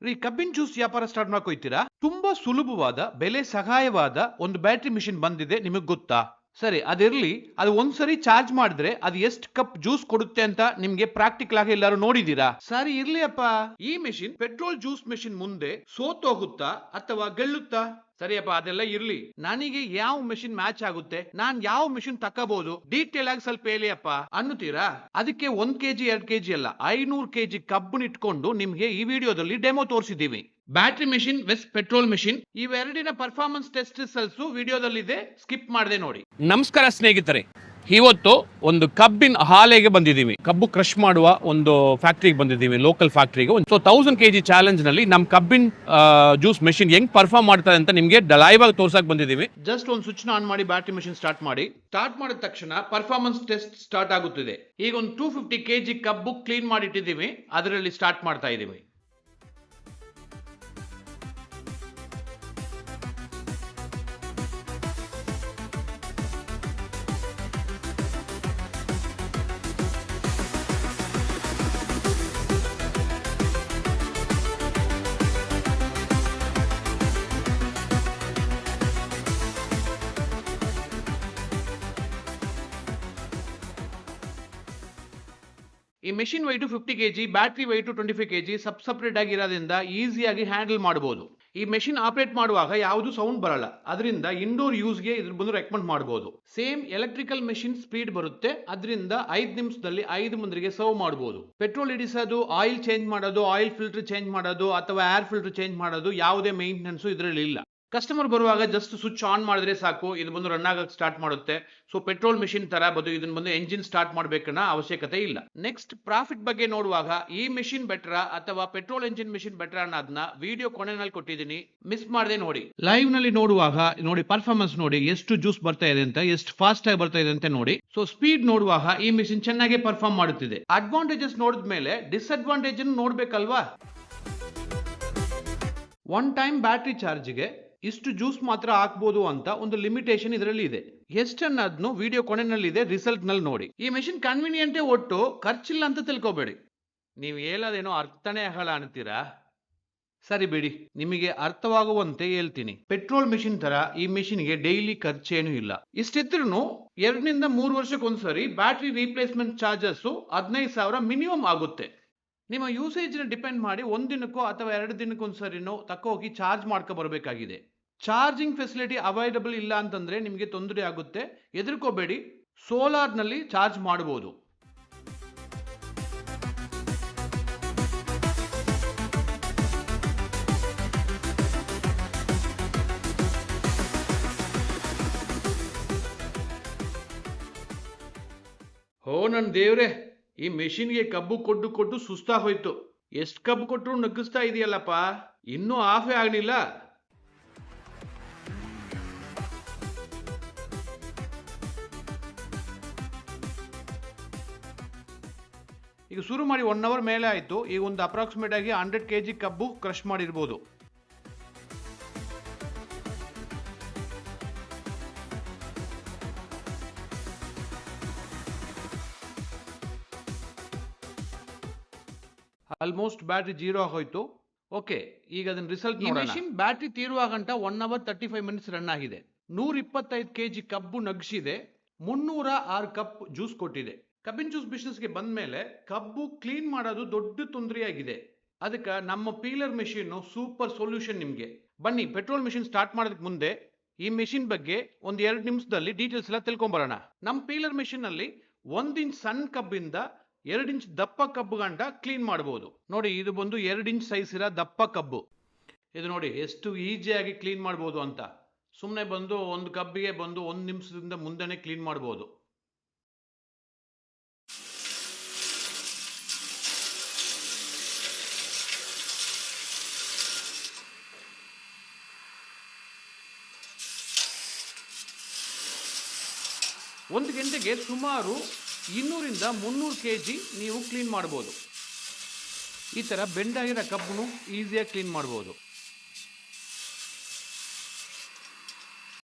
ರೀ ಕಬ್ಬಿನ ಜ್ಯೂಸ್ ವ್ಯಾಪಾರ ಸ್ಟಾರ್ಟ್ ಮಾಡ್ಕೊಯ್ತೀರಾ? ತುಂಬಾ ಸುಲಭವಾದ ಬೆಲೆ ಸಹಾಯವಾದ ಒಂದು ಬ್ಯಾಟ್ರಿ ಮಿಷಿನ್ ಬಂದಿದೆ, ನಿಮಗೆ ಗೊತ್ತಾ? ಸರಿ, ಅದಿರ್ಲಿ. ಅದು ಒಂದ್ಸರಿ ಚಾರ್ಜ್ ಮಾಡಿದ್ರೆ ಅದು ಎಷ್ಟು ಕಪ್ ಜ್ಯೂಸ್ ಕೊಡುತ್ತೆ ಅಂತ ನಿಮ್ಗೆ ಪ್ರಾಕ್ಟಿಕಲ್ ಆಗಿ ಎಲ್ಲರೂ ನೋಡಿದೀರಾ? ಸರಿ ಇರ್ಲಿ ಅಪ್ಪ. ಈ ಮೆಷಿನ್ ಪೆಟ್ರೋಲ್ ಜ್ಯೂಸ್ ಮೆಷಿನ್ ಮುಂದೆ ಸೋತೋಗುತ್ತಾ ಅಥವಾ ಗೆಲ್ಲುತ್ತಾ? ಸರಿಯಪ್ಪ, ಅದೆಲ್ಲ ಇರ್ಲಿ. ನನಗೆ ಯಾವ ಮೆಷಿನ್ ಮ್ಯಾಚ್ ಆಗುತ್ತೆ, ನಾನ್ ಯಾವ ಮೆಷಿನ್ ತಕ್ಕಬಹುದು, ಡೀಟೇಲ್ ಆಗಿ ಸ್ವಲ್ಪ ಹೇಳಿಯಪ್ಪ ಅನ್ನುತ್ತೀರಾ? ಅದಕ್ಕೆ 1 ಕೆಜಿ 2 ಕೆಜಿ ಅಲ್ಲ, 500 ಕೆಜಿ ಕಬ್ಬನ್ನು ಇಟ್ಕೊಂಡು ನಿಮ್ಗೆ ಈ ವಿಡಿಯೋದಲ್ಲಿ ಡೆಮೋ ತೋರಿಸಿದೀವಿ. Battery machine versus petrol machine ಇವೆರಡಿನ ಪರ್ಫಾರ್ಮೆನ್ಸ್ ಟೆಸ್ಟ್ ರಿಸಲ್ಟ್ಸ್ ವಿಡಿಯೋದಲ್ಲಿದೆ, ಸ್ಕಿಪ್ ಮಾಡದೆ ನೋಡಿ. ನಮಸ್ಕಾರ ಸ್ನೇಹಿತರೆ, ಇವತ್ತು ಒಂದು ಕಬ್ಬಿನ ಹಾಲೆಗೆ ಬಂದಿದ್ದೀವಿ. ಕಬ್ಬು ಕ್ರಶ್ ಮಾಡುವ ಒಂದು ಫ್ಯಾಕ್ಟ್ರಿಗೆ ಬಂದಿದ್ದೀವಿ, ಲೋಕಲ್ ಫ್ಯಾಕ್ಟ್ರಿಗೆ. ಸೊ 1000 kg ಚಾಲೆಂಜ್ ನಲ್ಲಿ ನಮ್ ಕಬ್ಬಿನ ಜ್ಯೂಸ್ ಮೆಷಿನ್ ಹೆಂಗ್ ಪರ್ಫಾರ್ಮ್ ಮಾಡ್ತಾರೆ ಅಂತ ನಿಮ್ಗೆ ಲೈವ್ ಆಗಿ ತೋರ್ಸಕ್ ಬಂದಿದ್ದೀವಿ. ಜಸ್ಟ್ ಒಂದು ಸ್ವಿಚ್ ಆನ್ ಮಾಡಿ ಬ್ಯಾಟ್ರಿ ಮೆಷಿನ್ ಸ್ಟಾರ್ಟ್ ಮಾಡಿ. ಸ್ಟಾರ್ಟ್ ಮಾಡಿದ ತಕ್ಷಣ ಪರ್ಫಾರ್ಮೆನ್ಸ್ ಟೆಸ್ಟ್ ಸ್ಟಾರ್ಟ್ ಆಗುತ್ತಿದೆ. ಈಗ ಒಂದು 250 kg ಕಬ್ಬು ಕ್ಲೀನ್ ಮಾಡಿ ಇಟ್ಟಿದ್ದೀವಿ, ಅದರಲ್ಲಿ ಸ್ಟಾರ್ಟ್ ಮಾಡ್ತಾ ಇದ್ದೀವಿ. ಈ machine white 50 kg, battery white 25 kg separate ಆಗಿರೋದ್ರಿಂದ ಈಸಿಯಾಗಿ ಹ್ಯಾಂಡಲ್ ಮಾಡಬಹುದು. ಈ ಮೆಷಿನ್ ಆಪರೇಟ್ ಮಾಡುವಾಗ ಯಾವುದು ಸೌಂಡ್ ಬರಲ್ಲ, ಅದರಿಂದ ಇಂಡೋರ್ ಯೂಸ್ಗೆ ಇದ್ರ ಬಂದು ರೆಕಮೆಂಡ್ ಮಾಡಬಹುದು. ಸೇಮ್ ಎಲೆಕ್ಟ್ರಿಕಲ್ ಮೆಷಿನ್ ಸ್ಪೀಡ್ ಬರುತ್ತೆ, ಅದರಿಂದ 5 ನಿಮಿಷದಲ್ಲಿ 5 ಮಂದಿಗೆ ಸರ್ವ್ ಮಾಡಬಹುದು. ಪೆಟ್ರೋಲ್ ಇಡಿಸೋದು, ಆಯಿಲ್ ಚೇಂಜ್ ಮಾಡೋದು, ಆಯಿಲ್ ಫಿಲ್ಟರ್ ಚೇಂಜ್ ಮಾಡೋದು ಅಥವಾ ಏರ್ ಫಿಲ್ಟರ್ ಚೇಂಜ್ ಮಾಡೋದು ಯಾವುದೇ ಮೇಂಟೆನೆನ್ಸ್ ಇದರಲ್ಲಿ ಇಲ್ಲ. ಕಸ್ಟಮರ್ ಬರುವಾಗ ಜಸ್ಟ್ ಸ್ವಿಚ್ ಆನ್ ಮಾಡಿದ್ರೆ ಸಾಕು, ಇದು ಬಂದು ರನ್ ಆಗಕ್ಕೆ ಸ್ಟಾರ್ಟ್ ಮಾಡುತ್ತೆ. ಸೊ ಪೆಟ್ರೋಲ್ ಮೆಷಿನ್ ತರ ಇದನ್ನ ಬಂದು ಎಂಜಿನ್ ಸ್ಟಾರ್ಟ್ ಮಾಡಬೇಕನ್ನ ಅವಶ್ಯಕತೆ ಇಲ್ಲ. ನೆಕ್ಸ್ಟ್ ಪ್ರಾಫಿಟ್ ಬಗ್ಗೆ ನೋಡುವಾಗ ಈ ಮೆಷಿನ್ ಬೆಟರ್ ಅಥವಾ ಪೆಟ್ರೋಲ್ ಎಂಜಿನ್ ಮೆಷಿನ್ ಬೆಟರ್ ಅನ್ನೋದನ್ನ ವಿಡಿಯೋ ಕೊನೆಯಲ್ಲಿ ಕೊಟ್ಟಿದ್ದೀನಿ, ಮಿಸ್ ಮಾಡದೆ ನೋಡಿ. ಲೈವ್ ನಲ್ಲಿ ನೋಡುವಾಗ ನೋಡಿ, ಪರ್ಫಾರ್ಮೆನ್ಸ್ ನೋಡಿ, ಎಷ್ಟು ಜ್ಯೂಸ್ ಬರ್ತಾ ಇದೆ ಅಂತ, ಎಷ್ಟು ಫಾಸ್ಟ್ ಆಗಿ ಬರ್ತಾ ಇದೆ ಅಂತ ನೋಡಿ. ಸೊ ಸ್ಪೀಡ್ ನೋಡುವಾಗ ಈ ಮೆಷಿನ್ ಚೆನ್ನಾಗಿ ಪರ್ಫಾರ್ಮ್ ಮಾಡುತ್ತಿದೆ. ಅಡ್ವಾಂಟೇಜಸ್ ನೋಡಿದ್ಮೇಲೆ ಡಿಸ್ಅಡ್ವಾಂಟೇಜ್ ನೋಡ್ಬೇಕಲ್ವಾ? ಒನ್ ಟೈಮ್ ಬ್ಯಾಟ್ರಿ ಚಾರ್ಜ್ಗೆ ಇಷ್ಟು ಜ್ಯೂಸ್ ಮಾತ್ರ ಹಾಕ್ಬೋದು ಅಂತ ಒಂದು ಲಿಮಿಟೇಷನ್ ಇದರಲ್ಲಿ ಇದೆ. ಎಷ್ಟನ್ನೋದ್ನು ವಿಡಿಯೋ ಕೊನೆಯಲ್ಲಿದೆ, ರಿಸಲ್ಟ್ ನಲ್ಲಿ ನೋಡಿ. ಈ ಮೆಷಿನ್ ಕನ್ವೀನಿಯಂಟೇ, ಒಟ್ಟು ಖರ್ಚಿಲ್ಲ ಅಂತ ತಿಳ್ಕೊಬೇಡಿ. ನೀವು ಹೇಳೋದೇನೋ ಅರ್ಥನೇ ಆಗಲ್ಲ ಅಂತೀರಾ? ಸರಿ ಬಿಡಿ, ನಿಮಗೆ ಅರ್ಥವಾಗುವಂತೆ ಹೇಳ್ತೀನಿ. ಪೆಟ್ರೋಲ್ ಮೆಷಿನ್ ತರ ಈ ಮೆಷಿನ್ಗೆ ಡೈಲಿ ಖರ್ಚೇನು ಇಲ್ಲ. ಇಷ್ಟಿದ್ರೂ 2 ರಿಂದ 3 ವರ್ಷಕ್ಕೊಂದ್ಸರಿ ಬ್ಯಾಟ್ರಿ ರೀಪ್ಲೇಸ್ಮೆಂಟ್ ಚಾರ್ಜಸ್ 15,000 ಮಿನಿಮಮ್ ಆಗುತ್ತೆ. ನಿಮ್ಮ ಯೂಸೇಜ್ ಡಿಪೆಂಡ್ ಮಾಡಿ 1 ದಿನಕ್ಕೋ ಅಥವಾ 2 ದಿನಕ್ಕೊಂದ್ಸರಿನೋ ಹೋಗಿ ಚಾರ್ಜ್ ಮಾಡ್ಕೊ ಬರಬೇಕಾಗಿದೆ. ಚಾರ್ಜಿಂಗ್ ಫೆಸಿಲಿಟಿ ಅವೈಲಬಲ್ ಇಲ್ಲ ಅಂತಂದ್ರೆ ನಿಮಗೆ ತೊಂದರೆ ಆಗುತ್ತೆ, ಹೆದರ್ಕೋಬೇಡಿ. ಸೋಲಾರ್ ನಲ್ಲಿ ಚಾರ್ಜ್ ಮಾಡಬಹುದು. ಓ ನನ್ ದೇವ್ರೆ, ಈ ಮೆಷಿನ್ಗೆ ಕಬ್ಬು ಕೊಟ್ಟು ಸುಸ್ತಾ ಹೋಯ್ತು. ಎಷ್ಟು ಕಬ್ಬು ಕೊಟ್ಟರು ನಗ್ಗಿಸ್ತಾ ಇದೆಯಲ್ಲಪ್ಪ, ಇನ್ನೂ ಆಫೇ ಆಗಲಿಲ್ಲ. ಈಗ ಶುರು ಮಾಡಿ 1 ಅವರ್ ಮೇಲೆ ಆಯ್ತು. ಈಗ ಒಂದು ಅಪ್ರಾಕ್ಸಿಮೇಟ್ ಆಗಿ 100 kg ಕಬ್ಬು ಕ್ರಶ್ ಮಾಡಿರ್ಬೋದು. ಆಲ್ಮೋಸ್ಟ್ ಬ್ಯಾಟ್ರಿ 0 ಆಗೋಯ್ತು. ಓಕೆ, ಈಗ ಅದನ್ನ ರಿಸಲ್ಟ್ ನೋಡೋಣ. ಈ ಮೆಷಿನ್ ಬ್ಯಾಟ್ರಿ ತೀರುವ ಗಂಟ 1 ಅವರ್ 35 ಮಿನಿಟ್ಸ್ ರನ್ ಆಗಿದೆ. 125 kg ಕಬ್ಬು ನಗ್ಸಿದೆ, 306 ಕಪ್ ಜ್ಯೂಸ್ ಕೊಟ್ಟಿದೆ. ಕಬ್ಬಿನ ಜ್ಯೂಸ್ ಬಿಸ್ನೆಸ್ಗೆ ಬಂದ ಮೇಲೆ ಕಬ್ಬು ಕ್ಲೀನ್ ಮಾಡೋದು ದೊಡ್ಡ ತೊಂದರೆಯಾಗಿದೆ. ಅದಕ್ಕೆ ನಮ್ಮ ಪೀಲರ್ ಮೆಷಿನ್ ಸೂಪರ್ ಸೊಲ್ಯೂಷನ್ ನಿಮ್ಗೆ. ಬನ್ನಿ, ಪೆಟ್ರೋಲ್ ಮೆಷಿನ್ ಸ್ಟಾರ್ಟ್ ಮಾಡೋದಕ್ಕೆ ಮುಂದೆ ಈ ಮೆಷಿನ್ ಬಗ್ಗೆ ಒಂದು 2 ನಿಮಿಷದಲ್ಲಿ ಡೀಟೇಲ್ಸ್ ಎಲ್ಲ ತಿಳ್ಕೊಂಬರೋಣ. ನಮ್ಮ ಪೀಲರ್ ಮೆಷಿನ್ ಅಲ್ಲಿ 1 ಇಂಚ್ ಸಣ್ಣ ಕಬ್ಬಿಂದ 2 ಇಂಚ್ ದಪ್ಪ ಕಬ್ಬು ಗಂಟ ಕ್ಲೀನ್ ಮಾಡಬಹುದು. ನೋಡಿ, ಇದು ಬಂದು 2 ಇಂಚ್ ಸೈಜ್ ಇರೋ ದಪ್ಪ ಕಬ್ಬು. ಇದು ನೋಡಿ ಎಷ್ಟು ಈಸಿಯಾಗಿ ಕ್ಲೀನ್ ಮಾಡಬಹುದು ಅಂತ. ಸುಮ್ಮನೆ ಬಂದು ಒಂದು ಕಬ್ಬಿಗೆ ಬಂದು 1 ನಿಮಿಷದಿಂದ ಮುಂದೆನೆ ಕ್ಲೀನ್ ಮಾಡಬಹುದು. ಒಂದು ಗಂಟೆಗೆ ಸುಮಾರು 200 ರಿಂದ 300 kg ನೀವು ಕ್ಲೀನ್ ಮಾಡಬಹುದು. ಈ ತರ ಬೆಂಡಾಗಿರೋ ಕಬ್ಬನ್ನು ಈಸಿಯಾಗಿ ಕ್ಲೀನ್ ಮಾಡಬಹುದು.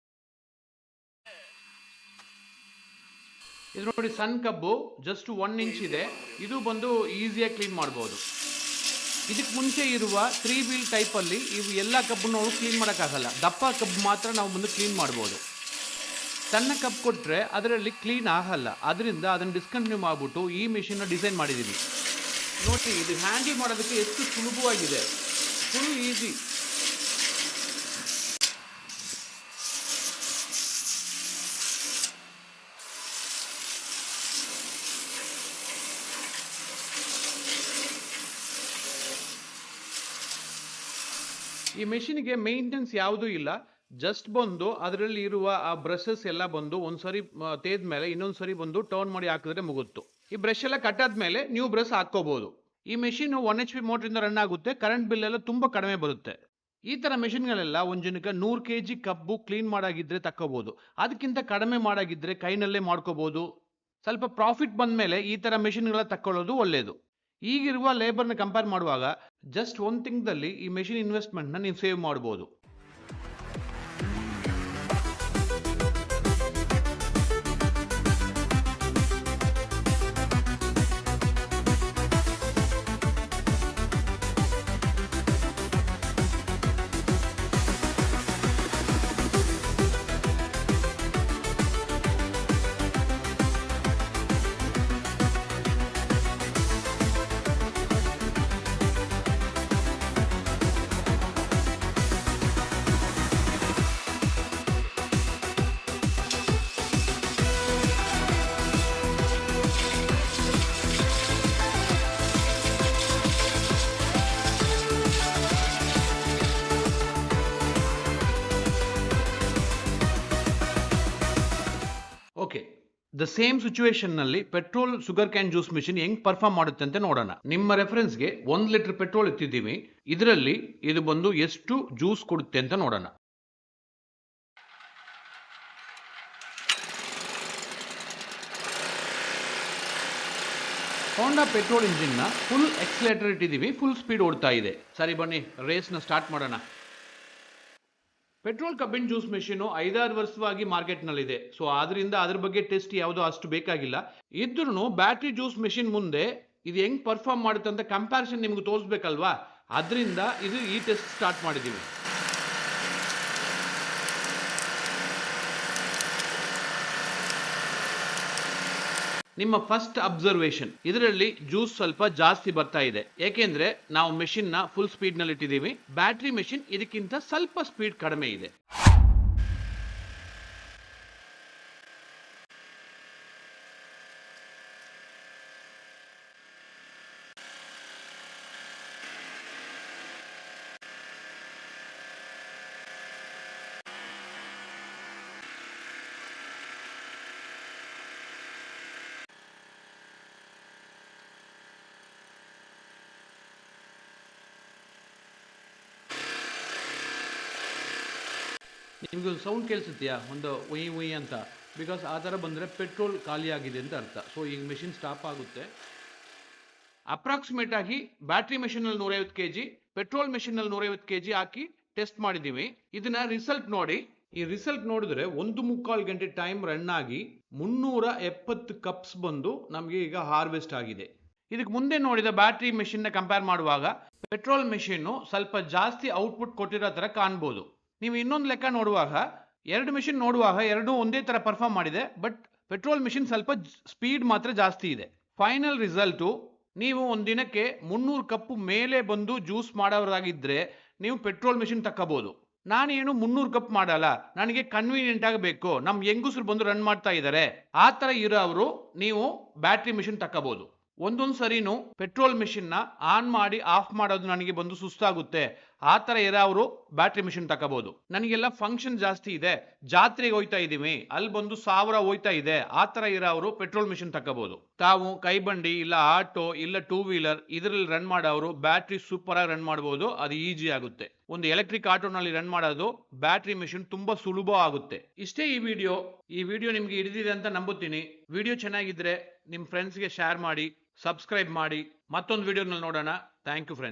ಇದು ನೋಡಿ, ಸಣ್ಣ ಕಬ್ಬು ಜಸ್ಟ್ 1 ಇಂಚ್ ಇದೆ. ಇದು ಬಂದು ಈಸಿಯಾಗಿ ಕ್ಲೀನ್ ಮಾಡಬಹುದು. ಇದಕ್ಕೆ ಮುಂಚೆ ಇರುವ 3 ವೀಲ್ ಟೈಪಲ್ಲಿ ಇವು ಎಲ್ಲ ಕಬ್ಬನ್ನು ನಾವು ಕ್ಲೀನ್ ಮಾಡೋಕ್ಕಾಗಲ್ಲ. ದಪ್ಪ ಕಬ್ಬು ಮಾತ್ರ ನಾವು ಮುಂದೆ ಕ್ಲೀನ್ ಮಾಡ್ಬೋದು. ಸಣ್ಣ ಕಪ್ ಕೊಟ್ಟರೆ ಅದರಲ್ಲಿ ಕ್ಲೀನ್ ಆಗಲ್ಲ. ಅದರಿಂದ ಅದನ್ನು ಡಿಸ್ಕಂಟಿನ್ಯೂ ಮಾಡಿಬಿಟ್ಟು ಈ ಮಿಷಿನ್ನ ಡಿಸೈನ್ ಮಾಡಿದ್ದೀನಿ. ನೋಡಿ, ಇದು ಹ್ಯಾಂಡಲ್ ಮಾಡೋದಕ್ಕೆ ಎಷ್ಟು ಸುಲಭವಾಗಿದೆ, ಫುಲ್ ಈಸಿ. ಈ ಮೆಷಿನ್ಗೆ ಮೇಂಟೆನೆನ್ಸ್ ಯಾವುದೂ ಇಲ್ಲ. ಜಸ್ಟ್ ಬಂದು ಅದರಲ್ಲಿ ಇರುವ ಆ ಬ್ರಷಸ್ ಎಲ್ಲ ಬಂದು ಒಂದ್ಸರಿ ತೇದ್ಮೇಲೆ ಇನ್ನೊಂದ್ಸರಿ ಬಂದು ಟರ್ನ್ ಮಾಡಿ ಹಾಕಿದ್ರೆ ಮುಗುತ್ತು. ಈ ಬ್ರಷ್ ಎಲ್ಲ ಕಟ್ಟಾದ್ಮೇಲೆ ನ್ಯೂ ಬ್ರಷ್ ಹಾಕೋಬಹುದು. ಈ ಮೆಷಿನ್ 1 HP ಮೋಟರಿಂದ ರನ್ ಆಗುತ್ತೆ. ಕರೆಂಟ್ ಬಿಲ್ ಎಲ್ಲ ತುಂಬಾ ಕಡಿಮೆ ಬರುತ್ತೆ. ಈ ತರ ಮೆಷಿನ್ಗಳೆಲ್ಲ ಒಂದ್ ಜನಕ್ಕೆ 100 kg ಕಬ್ಬು ಕ್ಲೀನ್ ಮಾಡಾಗಿದ್ರೆ ತಕ್ಕೋಬಹುದು. ಅದಕ್ಕಿಂತ ಕಡಿಮೆ ಮಾಡಾಗಿದ್ರೆ ಕೈನಲ್ಲೇ ಮಾಡ್ಕೋಬಹುದು. ಸ್ವಲ್ಪ ಪ್ರಾಫಿಟ್ ಬಂದ್ಮೇಲೆ ಈ ತರ ಮೆಷಿನ್ಗಳ ತಕ್ಕೊಳ್ಳೋದು ಒಳ್ಳೇದು. ಈಗಿರುವ ಲೇಬರ್ನ ಕಂಪೇರ್ ಮಾಡುವಾಗ ಜಸ್ಟ್ 1 ತಿಂಗಳಲ್ಲಿ ಈ ಮೆಷಿನ್ ಇನ್ವೆಸ್ಟ್ಮೆಂಟ್ನ ನೀವು ಸೇವ್ ಮಾಡ್ಬೋದು. ಓಕೆ, ದ ಸೇಮ್ ಸಿಚುವೇಶನ್ ನಲ್ಲಿ petrol sugar can juice machine ಹೆಂಗ್ ಪರ್ಫಾರ್ಮ್ ಮಾಡುತ್ತೆ ಅಂತ ನೋಡೋಣ. ನಿಮ್ಮ ರೆಫರೆನ್ಸ್ಗೆ 1 ಲೀಟರ್ ಪೆಟ್ರೋಲ್ ಎತ್ತಿದ್ದೀವಿ. ಇದರಲ್ಲಿ ಇದು ಬಂದು ಎಷ್ಟು ಜ್ಯೂಸ್ ಕೊಡುತ್ತೆ ಅಂತ ನೋಡೋಣ. ಹೋಂಡಾ ಪೆಟ್ರೋಲ್ ಇಂಜಿನ್ ನ ಫುಲ್ ಎಕ್ಸಲೇಟರ್ ಇಟ್ಟಿದ್ದೀವಿ. ಫುಲ್ ಸ್ಪೀಡ್ ಓಡ್ತಾ ಇದೆ. ಸರಿ, ಬನ್ನಿ ರೇಸ್ ನ ಸ್ಟಾರ್ಟ್ ಮಾಡೋಣ. ಪೆಟ್ರೋಲ್ ಕಬ್ಬಿನ್ ಜ್ಯೂಸ್ ಮೆಷಿನ್ 5-6 ವರ್ಷವಾಗಿ ಮಾರ್ಕೆಟ್ ನಲ್ಲಿದೆ. ಸೊ ಆದ್ರಿಂದ ಅದ್ರ ಬಗ್ಗೆ ಟೆಸ್ಟ್ ಯಾವುದೋ ಅಷ್ಟು ಬೇಕಾಗಿಲ್ಲ. ಇದ್ರೂ ಬ್ಯಾಟ್ರಿ ಜ್ಯೂಸ್ ಮೆಷಿನ್ ಮುಂದೆ ಇದು ಹೆಂಗ್ ಪರ್ಫಾರ್ಮ್ ಮಾಡುತ್ತೆ ಅಂತ ಕಂಪ್ಯಾರಿಸನ್ ನಿಮ್ಗೆ ತೋರಿಸ್ಬೇಕಲ್ವಾ? ಅದರಿಂದ ಈ ಟೆಸ್ಟ್ ಸ್ಟಾರ್ಟ್ ಮಾಡಿದೀವಿ. ನಿಮ್ಮ ಫಸ್ಟ್ ಅಬ್ಸರ್ವೇಷನ್, ಇದರಲ್ಲಿ ಜ್ಯೂಸ್ ಸ್ವಲ್ಪ ಜಾಸ್ತಿ ಬರ್ತಾ ಇದೆ. ಏಕೆಂದ್ರೆ ನಾವು ಮೆಷಿನ್ ನ ಫುಲ್ ಸ್ಪೀಡ್ ನಲ್ಲಿ ಇಟ್ಟಿದ್ದೀವಿ. ಬ್ಯಾಟ್ರಿ ಮೆಷಿನ್ ಇದಕ್ಕಿಂತ ಸ್ವಲ್ಪ ಸ್ಪೀಡ್ ಕಡಿಮೆ ಇದೆ. ನಿಮ್ಗೆ ಒಂದು ಸೌಂಡ್ ಕೇಳಿಸುತ್ತೀಯಾ, ಒಂದು ಉಯ್ ಉಯ್ ಅಂತ? ಬಿಕಾಸ್ ಆ ಥರ ಬಂದರೆ ಪೆಟ್ರೋಲ್ ಖಾಲಿ ಆಗಿದೆ ಅಂತ ಅರ್ಥ. ಸೊ ಈಗ ಮೆಷಿನ್ ಸ್ಟಾಪ್ ಆಗುತ್ತೆ. ಅಪ್ರಾಕ್ಸಿಮೇಟ್ ಆಗಿ ಬ್ಯಾಟ್ರಿ ಮೆಷಿನಲ್ಲಿ 150 kg, ಪೆಟ್ರೋಲ್ ಮೆಷಿನಲ್ಲಿ 150 kg ಹಾಕಿ ಟೆಸ್ಟ್ ಮಾಡಿದ್ದೀವಿ. ಇದನ್ನ ರಿಸಲ್ಟ್ ನೋಡಿ. ಈ ರಿಸಲ್ಟ್ ನೋಡಿದ್ರೆ 1.25 ಗಂಟೆ ಟೈಮ್ ರನ್ ಆಗಿ 370 ಕಪ್ಸ್ ಬಂದು ನಮಗೆ ಈಗ ಹಾರ್ವೆಸ್ಟ್ ಆಗಿದೆ. ಇದಕ್ಕೆ ಮುಂದೆ ನೋಡಿದ ಬ್ಯಾಟ್ರಿ ಮೆಷಿನ್ ನ ಕಂಪೇರ್ ಮಾಡುವಾಗ ಪೆಟ್ರೋಲ್ ಮೆಷಿನ್ ಸ್ವಲ್ಪ ಜಾಸ್ತಿ ಔಟ್ಪುಟ್ ಕೊಟ್ಟಿರೋ ತರ ಕಾಣ್ಬೋದು. ನೀವು ಇನ್ನೊಂದು ಲೆಕ್ಕ ನೋಡುವಾಗ, 2 ಮೆಷಿನ್ ನೋಡುವಾಗ ಎರಡೂ ಒಂದೇ ತರ ಪರ್ಫಾರ್ಮ್ ಮಾಡಿದೆ. ಬಟ್ ಪೆಟ್ರೋಲ್ ಮೆಷಿನ್ ಸ್ವಲ್ಪ ಸ್ಪೀಡ್ ಮಾತ್ರ ಜಾಸ್ತಿ ಇದೆ. ಫೈನಲ್ ರಿಸಲ್ಟು, ನೀವು ಒಂದಿನಕ್ಕೆ 300 ಕಪ್ ಮೇಲೆ ಬಂದು ಜ್ಯೂಸ್ ಮಾಡೋರಾಗಿದ್ರೆ ನೀವು ಪೆಟ್ರೋಲ್ ಮೆಷಿನ್ ತಕ್ಕೋಬಹುದು. ನಾನೇನು 300 ಕಪ್ ಮಾಡಲ್ಲ, ನನಗೆ ಕನ್ವೀನಿಯಂಟ್ ಆಗಬೇಕು, ನಮ್ ಹೆಂಗುಸರು ಬಂದು ರನ್ ಮಾಡ್ತಾ ಇದ್ದಾರೆ, ಆ ತರ ಇರೋರು ನೀವು ಬ್ಯಾಟ್ರಿ ಮೆಷಿನ್ ತಕ್ಕೋಬಹುದು. ಒಂದೊಂದು ಸರಿನೂ ಪೆಟ್ರೋಲ್ ಮೆಷಿನ್ ನ ಆನ್ ಮಾಡಿ ಆಫ್ ಮಾಡೋದು ನನಗೆ ಬಂದು ಸುಸ್ತಾಗುತ್ತೆ, ಆ ತರ ಇರೋರು ಬ್ಯಾಟ್ರಿ ಮೆಷಿನ್ ತಗೋಬಹುದು. ನನಗೆಲ್ಲ ಫಂಕ್ಷನ್ ಜಾಸ್ತಿ ಇದೆ, ಜಾತ್ರೆಗೆ ಹೋಯ್ತಾ ಇದೀವಿ, ಅಲ್ಲಿ ಬಂದು 1000 ಹೋಯ್ತಾ ಇದೆ, ಆ ತರ ಇರೋರು ಪೆಟ್ರೋಲ್ ಮೆಷಿನ್ ತಗೋಬಹುದು. ತಾವು ಕೈಬಂಡಿ ಇಲ್ಲ ಆಟೋ ಇಲ್ಲ 2 ವೀಲರ್ ಇದರಲ್ಲಿ ರನ್ ಮಾಡೋರು ಬ್ಯಾಟ್ರಿ ಸೂಪರ್ ಆಗಿ ರನ್ ಮಾಡಬಹುದು. ಅದು ಈಜಿ ಆಗುತ್ತೆ. ಒಂದು ಎಲೆಕ್ಟ್ರಿಕ್ ಆಟೋನಲ್ಲಿ ರನ್ ಮಾಡೋದು ಬ್ಯಾಟ್ರಿ ಮೆಷಿನ್ ತುಂಬಾ ಸುಲಭ ಆಗುತ್ತೆ. ಇಷ್ಟೇ ಈ ವಿಡಿಯೋ ನಿಮ್ಗೆ ಹಿಡಿದಿದೆ ಅಂತ ನಂಬುತ್ತೀನಿ. ವಿಡಿಯೋ ಚೆನ್ನಾಗಿದ್ರೆ ನಿಮ್ ಫ್ರೆಂಡ್ಸ್ಗೆ ಶೇರ್ ಮಾಡಿ, ಸಬ್ಸ್ಕ್ರೈಬ್ ಮಾಡಿ. ಮತ್ತೊಂದು ವಿಡಿಯೋನಲ್ಲಿ ನೋಡೋಣ. Thank you friends.